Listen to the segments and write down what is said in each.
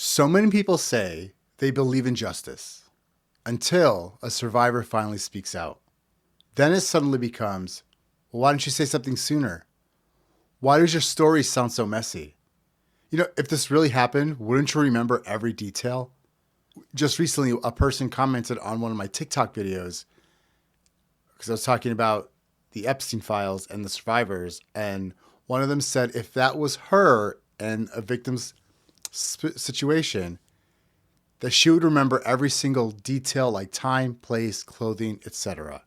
So many people say they believe in justice until a survivor finally speaks out. Then it suddenly becomes, well, why didn't you say something sooner? Why does your story sound so messy? If this really happened, wouldn't you remember every detail? Just recently, a person commented on one of my TikTok videos because I was talking about the Epstein files and the survivors. And one of them said if that was her and a victim's situation, that she would remember every single detail like time, place, clothing, etc.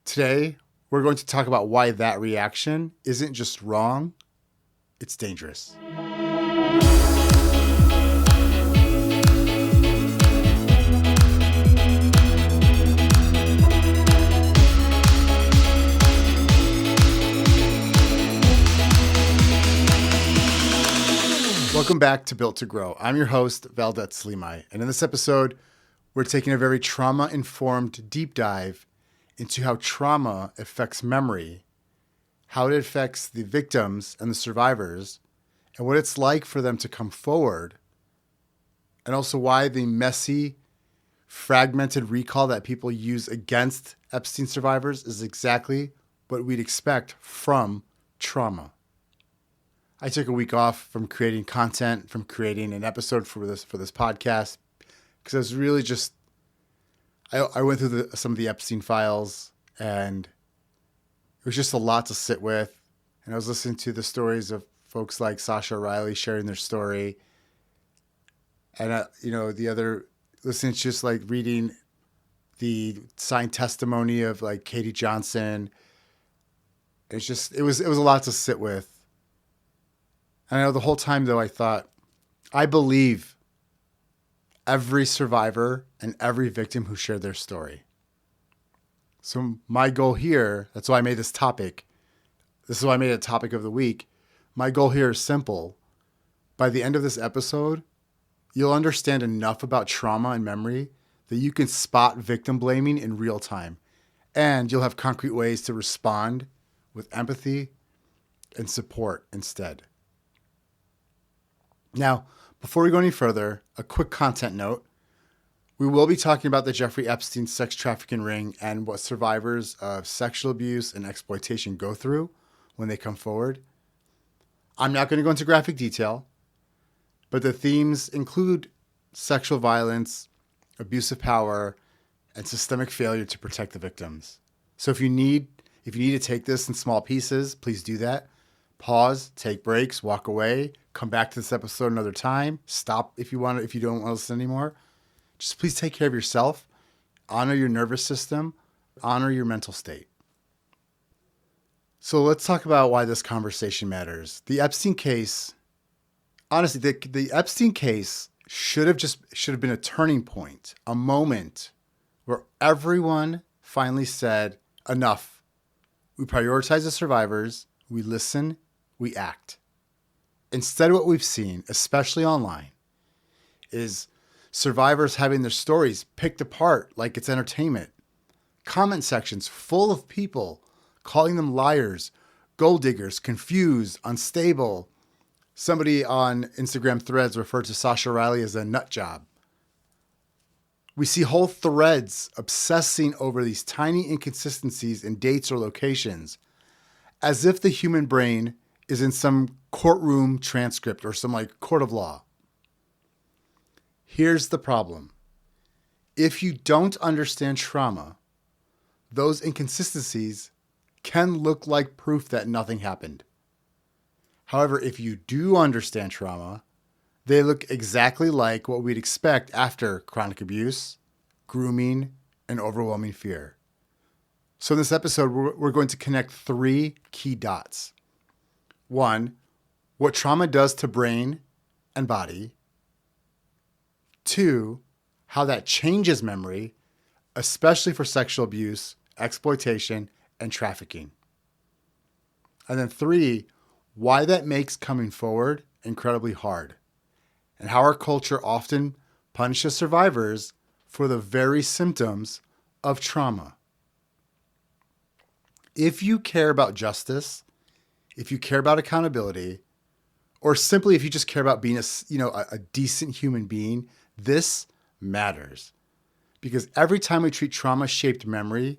Today, we're going to talk about why that reaction isn't just wrong, it's dangerous. Welcome back to Built to Grow. I'm your host, Valdet Selimaj, and in this episode, we're taking a very trauma-informed deep dive into how trauma affects memory, how it affects the victims and the survivors, and what it's like for them to come forward, and also why the messy, fragmented recall that people use against Epstein survivors is exactly what we'd expect from trauma. I took a week off from creating content, from creating an episode for this podcast, because I was really just, I went through some of the Epstein files, and it was just a lot to sit with. And I was listening to the stories of folks like Sasha Riley sharing their story, and listening to just like reading the signed testimony of like Katie Johnson. It was a lot to sit with. And I know the whole time, though, I thought, I believe every survivor and every victim who shared their story. So my goal here, that's why I made this topic. This is why I made it a topic of the week. My goal here is simple. By the end of this episode, you'll understand enough about trauma and memory that you can spot victim blaming in real time. And you'll have concrete ways to respond with empathy and support instead. Now, before we go any further, a quick content note. We will be talking about the Jeffrey Epstein sex trafficking ring and what survivors of sexual abuse and exploitation go through when they come forward. I'm not going to go into graphic detail, but the themes include sexual violence, abuse of power, and systemic failure to protect the victims. So if you need to take this in small pieces, please do that. Pause, take breaks, walk away, come back to this episode another time. Stop if you don't want to listen anymore. Just please take care of yourself. Honor your nervous system. Honor your mental state. So let's talk about why this conversation matters. The Epstein case, honestly, the Epstein case should have been a turning point, a moment where everyone finally said, enough. We prioritize the survivors. We listen. We act. Instead, what we've seen, especially online, is survivors having their stories picked apart like it's entertainment. Comment sections full of people calling them liars, gold diggers, confused, unstable. Somebody on Instagram threads referred to Sasha Riley as a nut job. We see whole threads obsessing over these tiny inconsistencies in dates or locations, as if the human brain is in some courtroom transcript or some like court of law. Here's the problem. If you don't understand trauma, those inconsistencies can look like proof that nothing happened. However, if you do understand trauma, they look exactly like what we'd expect after chronic abuse, grooming, and overwhelming fear. So in this episode, we're going to connect three key dots. One, what trauma does to brain and body. Two, how that changes memory, especially for sexual abuse, exploitation, and trafficking. And then three, why that makes coming forward incredibly hard, and how our culture often punishes survivors for the very symptoms of trauma. If you care about justice, if you care about accountability, or simply if you just care about being a decent human being, this matters. Because every time we treat trauma-shaped memory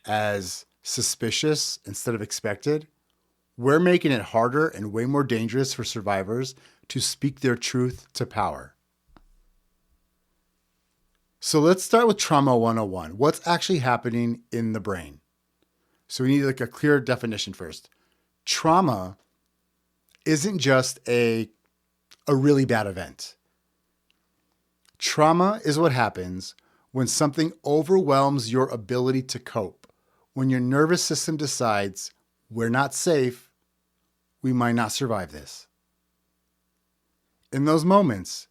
as suspicious instead of expected, we're making it harder and way more dangerous for survivors to speak their truth to power. So let's start with Trauma 101. What's actually happening in the brain? So we need like a clear definition first. Trauma isn't just a really bad event. Trauma is what happens when something overwhelms your ability to cope, when your nervous system decides we're not safe, we might not survive this. In those moments,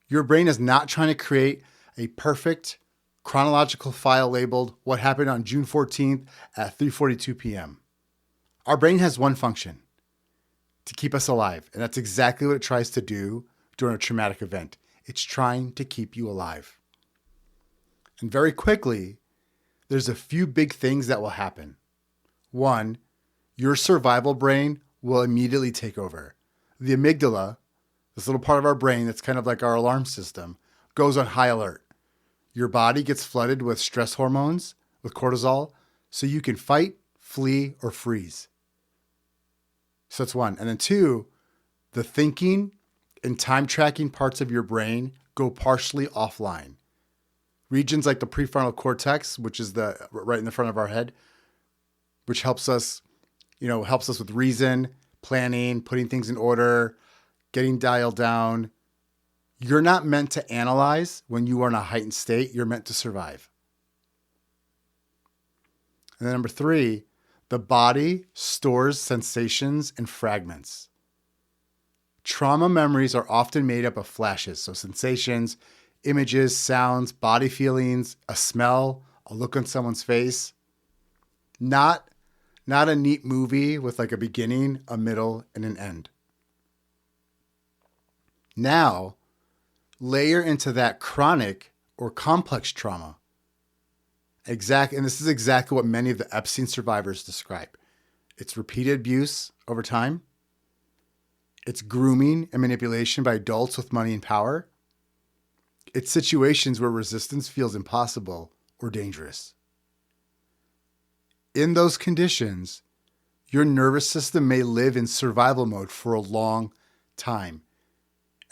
your brain is not trying to create a perfect chronological file labeled what happened on June 14th at 3:42 p.m. Our brain has one function: to keep us alive. And that's exactly what it tries to do during a traumatic event. It's trying to keep you alive. And very quickly, there's a few big things that will happen. One, your survival brain will immediately take over. The amygdala, this little part of our brain that's kind of like our alarm system, goes on high alert. Your body gets flooded with stress hormones, with cortisol, so you can fight, flee, or freeze. So that's one. And then two, the thinking and time tracking parts of your brain go partially offline. Regions like the prefrontal cortex, which is the right in the front of our head, which helps us with reason, planning, putting things in order, getting dialed down. You're not meant to analyze when you are in a heightened state. You're meant to survive. And then number three, the body stores sensations in fragments. Trauma memories are often made up of flashes, so sensations, images, sounds, body feelings, a smell, a look on someone's face. Not a neat movie with like a beginning, a middle, and an end. Now, layer into that chronic or complex trauma. And this is exactly what many of the Epstein survivors describe. It's repeated abuse over time. It's grooming and manipulation by adults with money and power. It's situations where resistance feels impossible or dangerous. In those conditions, your nervous system may live in survival mode for a long time.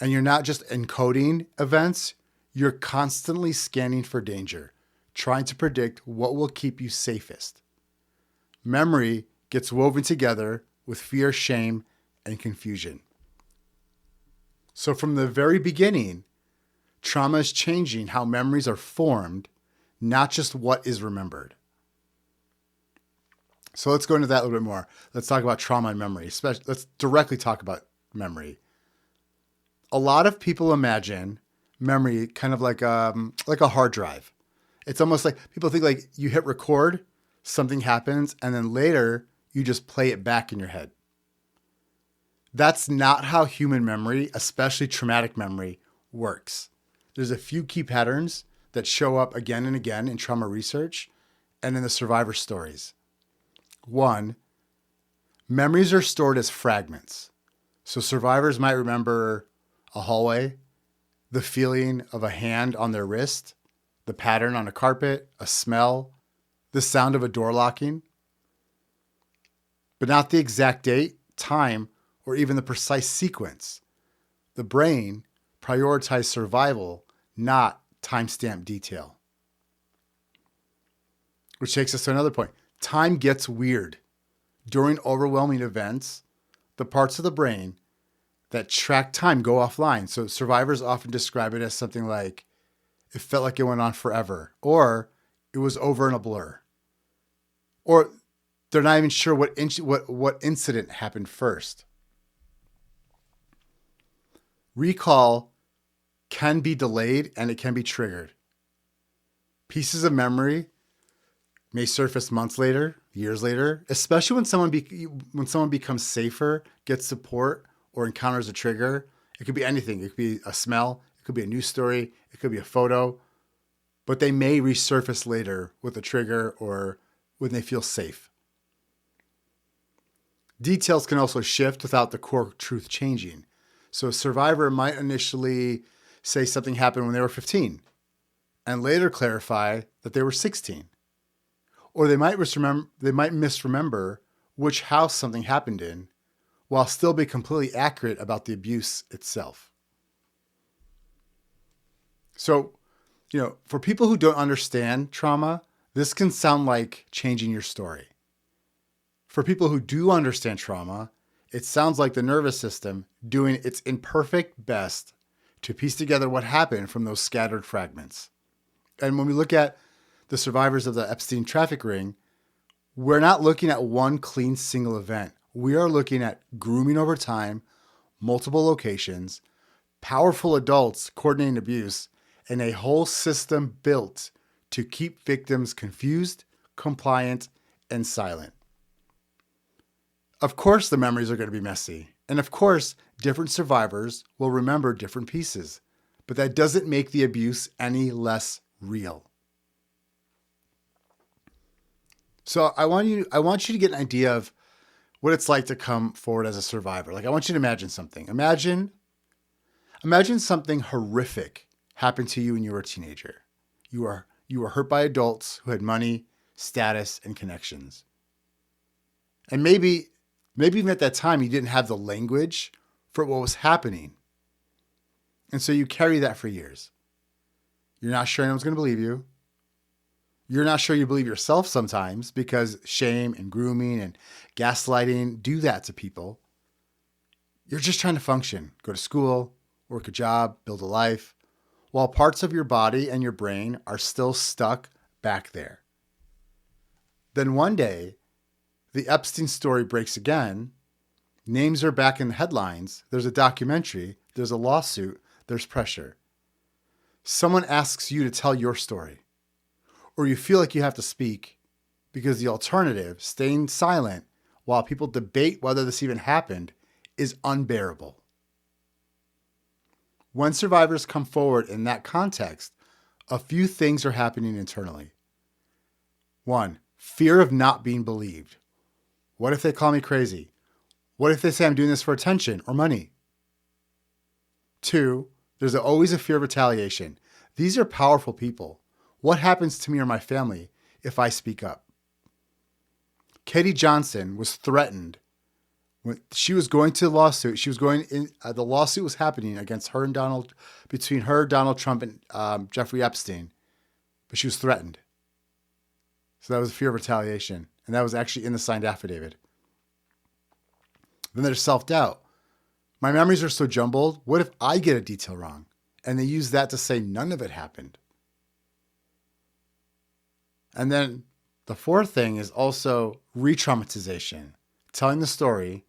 And you're not just encoding events, you're constantly scanning for danger, trying to predict what will keep you safest. Memory gets woven together with fear, shame, and confusion. So from the very beginning, trauma is changing how memories are formed, not just what is remembered. So let's go into that a little bit more. Let's talk about trauma and memory. Let's directly talk about memory. A lot of people imagine memory kind of like a hard drive. It's almost like people think like you hit record, something happens, and then later you just play it back in your head. That's not how human memory, especially traumatic memory, works. There's a few key patterns that show up again and again in trauma research and in the survivor stories. One, memories are stored as fragments. So survivors might remember a hallway, the feeling of a hand on their wrist, the pattern on a carpet, a smell, the sound of a door locking, but not the exact date, time, or even the precise sequence. The brain prioritized survival, not timestamp detail. Which takes us to another point. Time gets weird. During overwhelming events, the parts of the brain that track time go offline. So survivors often describe it as something like, it felt like it went on forever, or it was over in a blur. Or they're not even sure what incident happened first. Recall can be delayed and it can be triggered. Pieces of memory may surface months later, years later, especially when someone becomes safer, gets support, or encounters a trigger. It could be anything. It could be a smell. It could be a news story. It could be a photo. But they may resurface later with a trigger or when they feel safe. Details can also shift without the core truth changing. So a survivor might initially say something happened when they were 15 and later clarify that they were 16. Or they might misremember which house something happened in while still be completely accurate about the abuse itself. So, for people who don't understand trauma, this can sound like changing your story. For people who do understand trauma, it sounds like the nervous system doing its imperfect best to piece together what happened from those scattered fragments. And when we look at the survivors of the Epstein traffic ring, we're not looking at one clean single event. We are looking at grooming over time, multiple locations, powerful adults coordinating abuse, and a whole system built to keep victims confused, compliant, and silent. Of course, the memories are going to be messy. And of course, different survivors will remember different pieces. But that doesn't make the abuse any less real. So I want you to get an idea of what it's like to come forward as a survivor. Like, I want you to imagine something. Imagine something horrific happened to you when you were a teenager. You were hurt by adults who had money, status, and connections. And maybe even at that time, you didn't have the language for what was happening. And so you carry that for years. You're not sure anyone's going to believe you. You're not sure you believe yourself sometimes because shame and grooming and gaslighting do that to people. You're just trying to function, go to school, work a job, build a life, while parts of your body and your brain are still stuck back there. Then one day, the Epstein story breaks again. Names are back in the headlines. There's a documentary. There's a lawsuit. There's pressure. Someone asks you to tell your story, or you feel like you have to speak because the alternative, staying silent while people debate whether this even happened, is unbearable. When survivors come forward in that context, a few things are happening internally. 1, fear of not being believed. What if they call me crazy? What if they say I'm doing this for attention or money? 2, there's always a fear of retaliation. These are powerful people. What happens to me or my family if I speak up? Katie Johnson was threatened when she was going to the lawsuit. The lawsuit was happening against her and between her, Donald Trump, and Jeffrey Epstein, but she was threatened. So that was a fear of retaliation, and that was actually in the signed affidavit. Then there's self-doubt. My memories are so jumbled. What if I get a detail wrong? And they use that to say none of it happened. And then the fourth thing is also re-traumatization. Telling the story,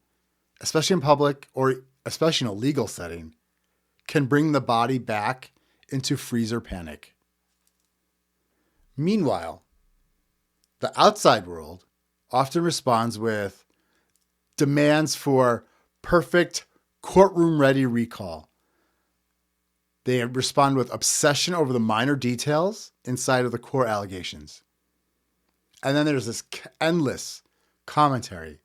especially in public or especially in a legal setting, can bring the body back into freezer panic. Meanwhile, the outside world often responds with demands for perfect courtroom-ready recall. They respond with obsession over the minor details inside of the core allegations. And then there's this endless commentary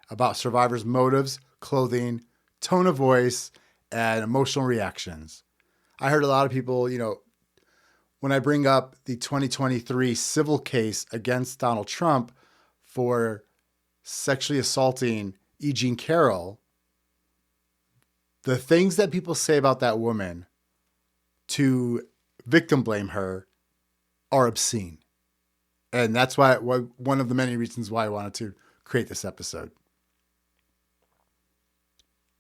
about survivors' motives, clothing, tone of voice, and emotional reactions. I heard a lot of people, when I bring up the 2023 civil case against Donald Trump for sexually assaulting E. Jean Carroll, the things that people say about that woman to victim blame her are obscene. And that's why one of the many reasons why I wanted to create this episode.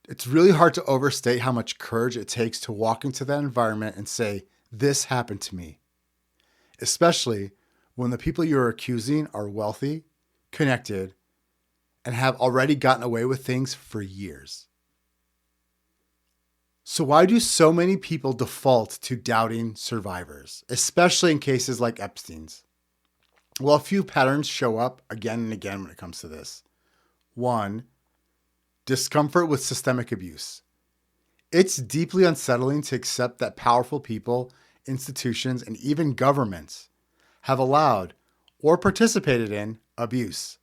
It's really hard to overstate how much courage it takes to walk into that environment and say, this happened to me. Especially when the people you're accusing are wealthy, connected, and have already gotten away with things for years. So why do so many people default to doubting survivors, especially in cases like Epstein's? Well, a few patterns show up again and again when it comes to this. 1, discomfort with systemic abuse. It's deeply unsettling to accept that powerful people, institutions, and even governments have allowed or participated in abuse.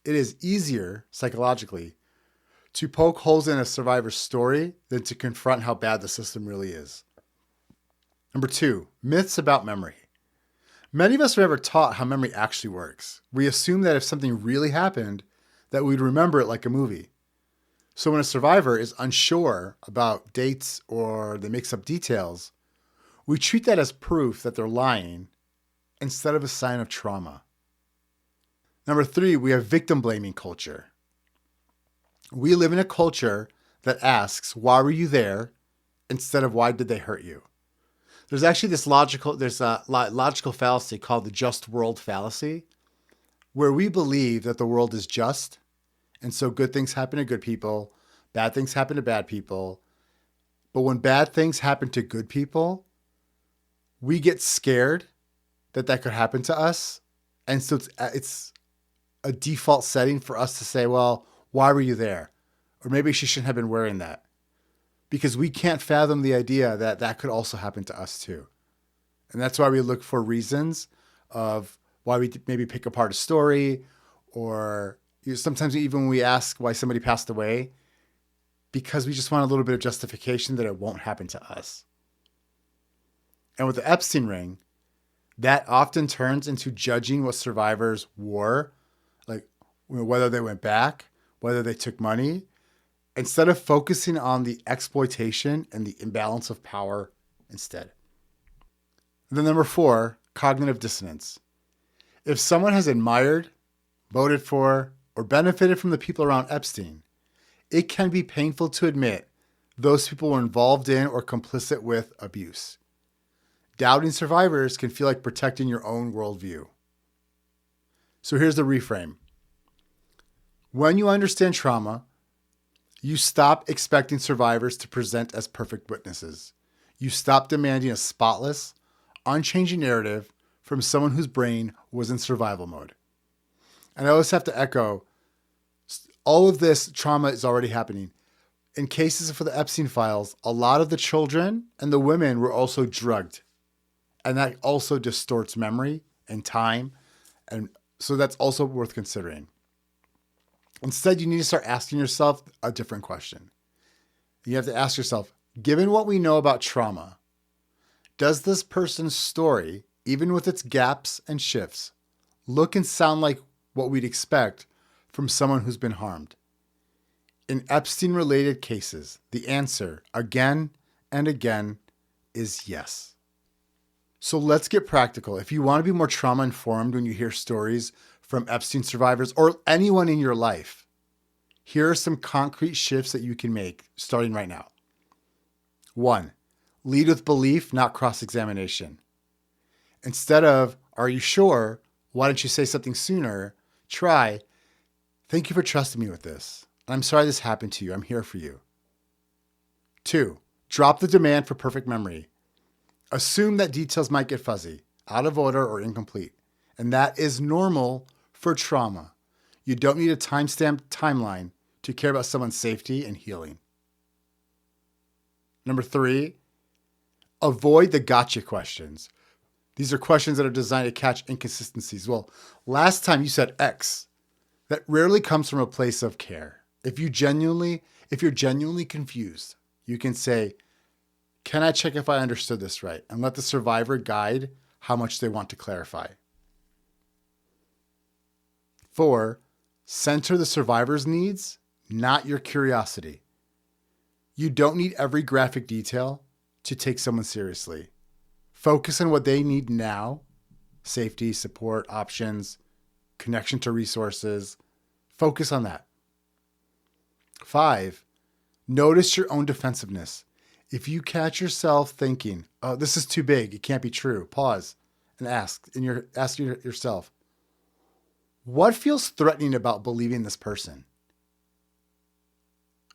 It is easier psychologically to poke holes in a survivor's story than to confront how bad the system really is. Number 2, myths about memory. Many of us are never taught how memory actually works. We assume that if something really happened, that we'd remember it like a movie. So when a survivor is unsure about dates or they mix up details, we treat that as proof that they're lying instead of a sign of trauma. Number 3, we have victim blaming culture. We live in a culture that asks, why were you there? Instead of why did they hurt you? There's actually there's a logical fallacy called the just world fallacy, where we believe that the world is just, and so good things happen to good people, bad things happen to bad people. But when bad things happen to good people, we get scared that could happen to us. And so it's a default setting for us to say, well, why were you there? Or maybe she shouldn't have been wearing that. Because we can't fathom the idea that could also happen to us too. And that's why we look for reasons of why we maybe pick apart a story, or sometimes even when we ask why somebody passed away, because we just want a little bit of justification that it won't happen to us. And with the Epstein ring, that often turns into judging what survivors wore, like whether they went back, whether they took money, instead of focusing on the exploitation and the imbalance of power instead. And then number 4, cognitive dissonance. If someone has admired, voted for, or benefited from the people around Epstein, it can be painful to admit those people were involved in or complicit with abuse. Doubting survivors can feel like protecting your own worldview. So here's the reframe. When you understand trauma, you stop expecting survivors to present as perfect witnesses. You stop demanding a spotless, unchanging narrative from someone whose brain was in survival mode. And I always have to echo, all of this trauma is already happening. In cases for the Epstein files, a lot of the children and the women were also drugged. And that also distorts memory and time. And so that's also worth considering. Instead, you need to start asking yourself a different question. You have to ask yourself, given what we know about trauma, does this person's story, even with its gaps and shifts, look and sound like what we'd expect from someone who's been harmed? In Epstein-related cases, the answer, again and again, is yes. So let's get practical. If you want to be more trauma-informed when you hear stories from Epstein survivors or anyone in your life, here are some concrete shifts that you can make starting right now. 1, lead with belief, not cross-examination. Instead of, are you sure? Why didn't you say something sooner? Try, thank you for trusting me with this. I'm sorry this happened to you. I'm here for you. 2, drop the demand for perfect memory. Assume that details might get fuzzy, out of order, or incomplete. And that is normal for trauma. You don't need a timestamped timeline to care about someone's safety and healing. Number 3, avoid the gotcha questions. These are questions that are designed to catch inconsistencies. Well, last time you said X. That rarely comes from a place of care. If you're genuinely confused, you can say, can I check if I understood this right? And let the survivor guide how much they want to clarify. 4, center the survivor's needs, not your curiosity. You don't need every graphic detail to take someone seriously. Focus on what they need now: safety, support, options, connection to resources. Focus on that. 5, notice your own defensiveness. If you catch yourself thinking, oh, this is too big, it can't be true, pause and ask yourself, what feels threatening about believing this person?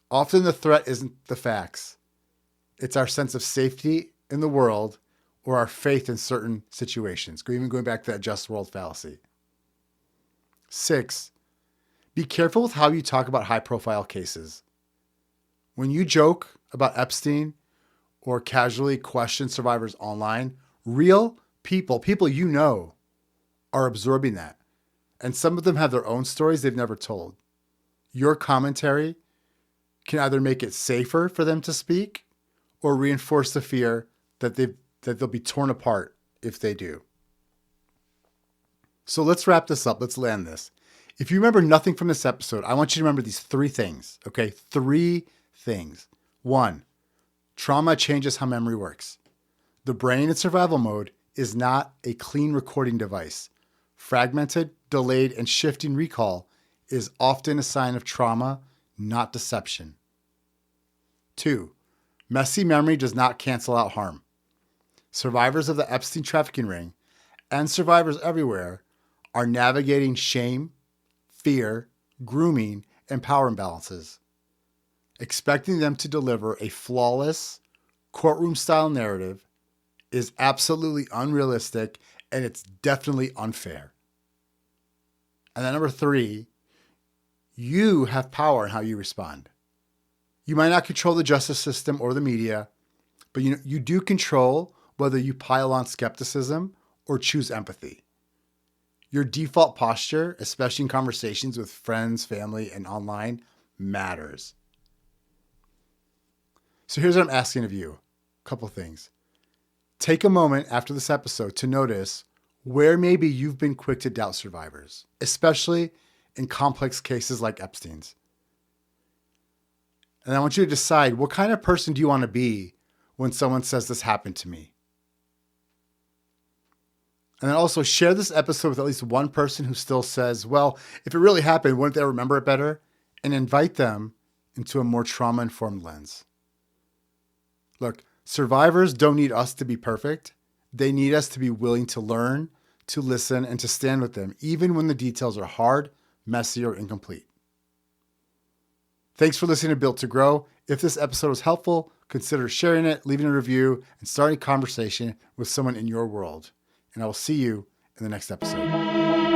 Often the threat isn't the facts. It's our sense of safety in the world or our faith in certain situations. Even going back to that just world fallacy. 6, be careful with how you talk about high-profile cases. When you joke about Epstein or casually question survivors online, real people you know, are absorbing that. And some of them have their own stories they've never told. Your commentary can either make it safer for them to speak or reinforce the fear that they'll be torn apart if they do. So let's wrap this up. Let's land this. If you remember nothing from this episode, I want you to remember these 3 things, okay? 3 things. 1, trauma changes how memory works. The brain in survival mode is not a clean recording device. Fragmented, delayed, and shifting recall is often a sign of trauma, not deception. 2, messy memory does not cancel out harm. Survivors of the Epstein trafficking ring and survivors everywhere are navigating shame, fear, grooming, and power imbalances. Expecting them to deliver a flawless, courtroom-style narrative is absolutely unrealistic, and it's definitely unfair. And then number 3, you have power in how you respond. You might not control the justice system or the media, but you do control whether you pile on skepticism or choose empathy. Your default posture, especially in conversations with friends, family, and online, matters. So here's what I'm asking of you. A couple things. Take a moment after this episode to notice where maybe you've been quick to doubt survivors, especially in complex cases like Epstein's. And I want you to decide, what kind of person do you want to be when someone says this happened to me? And then also share this episode with at least one person who still says, well, if it really happened, wouldn't they remember it better? And invite them into a more trauma-informed lens. Look, survivors don't need us to be perfect. They need us to be willing to learn, to listen, and to stand with them, even when the details are hard, messy, or incomplete. Thanks for listening to Built to Grow. If this episode was helpful, consider sharing it, leaving a review, and starting a conversation with someone in your world. And I will see you in the next episode.